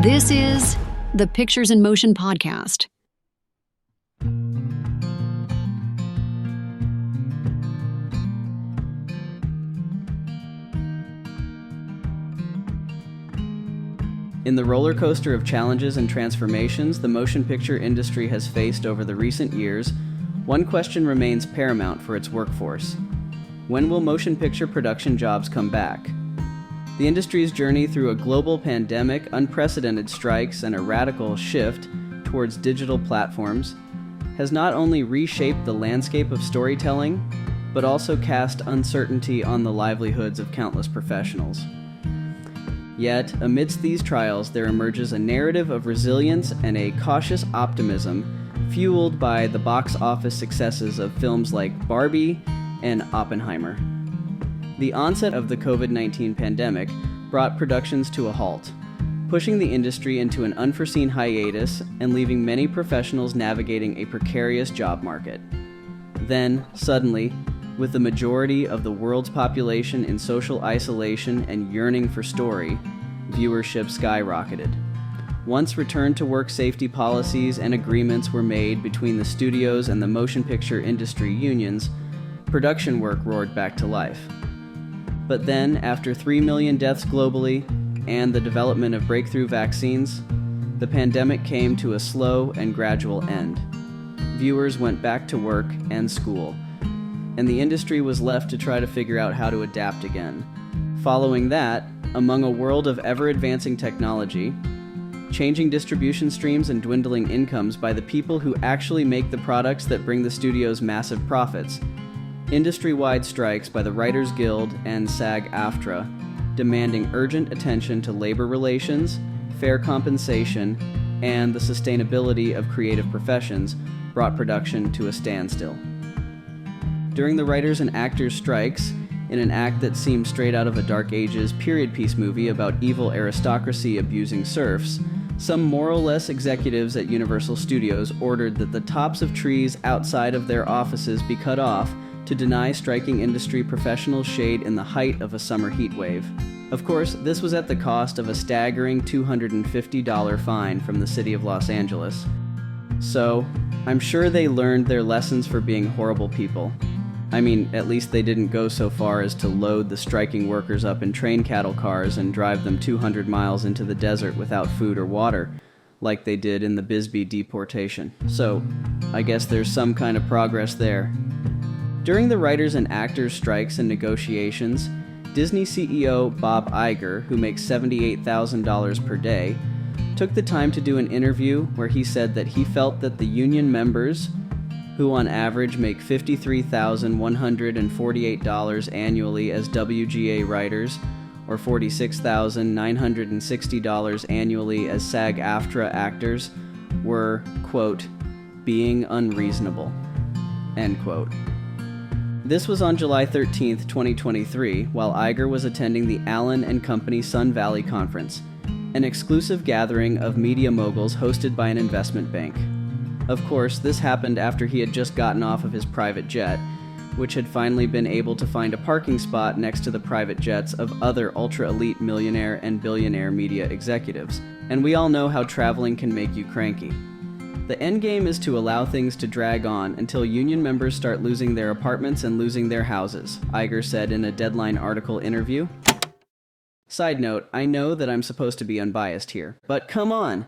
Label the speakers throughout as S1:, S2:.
S1: This is the Pictures in Motion podcast.
S2: In the roller coaster of challenges and transformations the motion picture industry has faced over the recent years, one question remains paramount for its workforce. When will motion picture production jobs come back? The industry's journey through a global pandemic, unprecedented strikes, and a radical shift towards digital platforms has not only reshaped the landscape of storytelling, but also cast uncertainty on the livelihoods of countless professionals. Yet, amidst these trials, there emerges a narrative of resilience and a cautious optimism fueled by the box office successes of films like Barbie and Oppenheimer. The onset of the COVID-19 pandemic brought productions to a halt, pushing the industry into an unforeseen hiatus and leaving many professionals navigating a precarious job market. Then, suddenly, with the majority of the world's population in social isolation and yearning for story, viewership skyrocketed. Once return-to-work safety policies and agreements were made between the studios and the motion picture industry unions, production work roared back to life. But then, after 3 million deaths globally and the development of breakthrough vaccines, the pandemic came to a slow and gradual end. Viewers went back to work and school, and the industry was left to try to figure out how to adapt again. Following that, among a world of ever-advancing technology, changing distribution streams and dwindling incomes by the people who actually make the products that bring the studios massive profits, industry-wide strikes by the Writers Guild and SAG-AFTRA demanding urgent attention to labor relations, fair compensation, and the sustainability of creative professions brought production to a standstill. During the writers and actors' strikes, in an act that seemed straight out of a Dark Ages period piece movie about evil aristocracy abusing serfs, some moral-less executives at Universal Studios ordered that the tops of trees outside of their offices be cut off to deny striking industry professionals shade in the height of a summer heat wave. Of course, this was at the cost of a staggering $250 fine from the city of Los Angeles. So, I'm sure they learned their lessons for being horrible people. I mean, at least they didn't go so far as to load the striking workers up in train cattle cars and drive them 200 miles into the desert without food or water, like they did in the Bisbee deportation. So, I guess there's some kind of progress there. During the writers and actors' strikes and negotiations, Disney CEO Bob Iger, who makes $78,000 per day, took the time to do an interview where he said that he felt that the union members, who on average make $53,148 annually as WGA writers, or $46,960 annually as SAG-AFTRA actors, were, quote, being unreasonable, end quote. This was on July 13, 2023, while Iger was attending the Allen & Company Sun Valley Conference, an exclusive gathering of media moguls hosted by an investment bank. Of course, this happened after he had just gotten off of his private jet, which had finally been able to find a parking spot next to the private jets of other ultra-elite millionaire and billionaire media executives, and we all know how traveling can make you cranky. The endgame is to allow things to drag on until union members start losing their apartments and losing their houses, Iger said in a Deadline article interview. Side note, I know that I'm supposed to be unbiased here, but come on!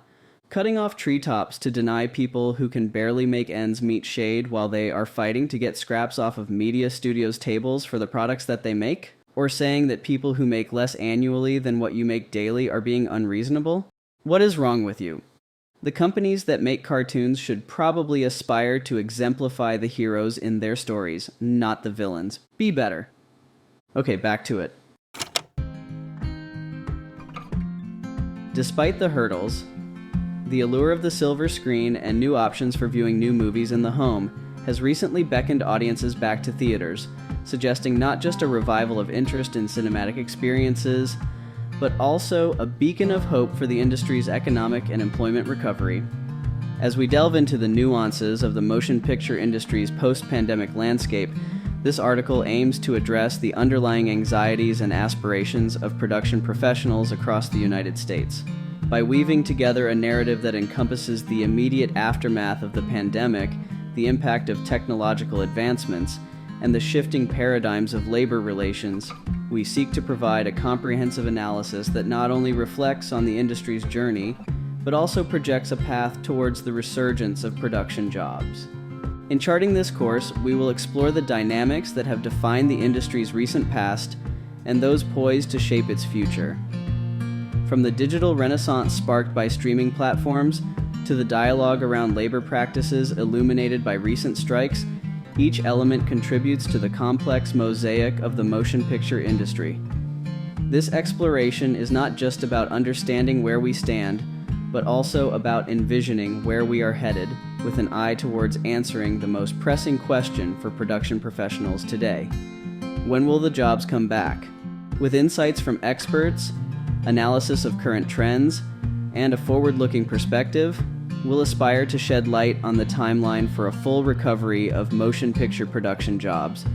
S2: Cutting off treetops to deny people who can barely make ends meet shade while they are fighting to get scraps off of media studios' tables for the products that they make? Or saying that people who make less annually than what you make daily are being unreasonable? What is wrong with you? The companies that make cartoons should probably aspire to exemplify the heroes in their stories, not the villains. Be better. Okay, back to it. Despite the hurdles, the allure of the silver screen and new options for viewing new movies in the home has recently beckoned audiences back to theaters, suggesting not just a revival of interest in cinematic experiences, but also a beacon of hope for the industry's economic and employment recovery. As we delve into the nuances of the motion picture industry's post-pandemic landscape, this article aims to address the underlying anxieties and aspirations of production professionals across the United States. By weaving together a narrative that encompasses the immediate aftermath of the pandemic, the impact of technological advancements, and the shifting paradigms of labor relations, we seek to provide a comprehensive analysis that not only reflects on the industry's journey, but also projects a path towards the resurgence of production jobs. In charting this course, we will explore the dynamics that have defined the industry's recent past and those poised to shape its future. From the digital renaissance sparked by streaming platforms to the dialogue around labor practices illuminated by recent strikes, each element contributes to the complex mosaic of the motion picture industry. This exploration is not just about understanding where we stand, but also about envisioning where we are headed, with an eye towards answering the most pressing question for production professionals today. When will the jobs come back? With insights from experts, analysis of current trends, and a forward-looking perspective, we'll aspire to shed light on the timeline for a full recovery of motion picture production jobs.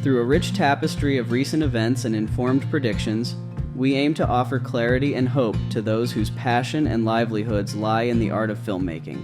S2: Through a rich tapestry of recent events and informed predictions, we aim to offer clarity and hope to those whose passion and livelihoods lie in the art of filmmaking.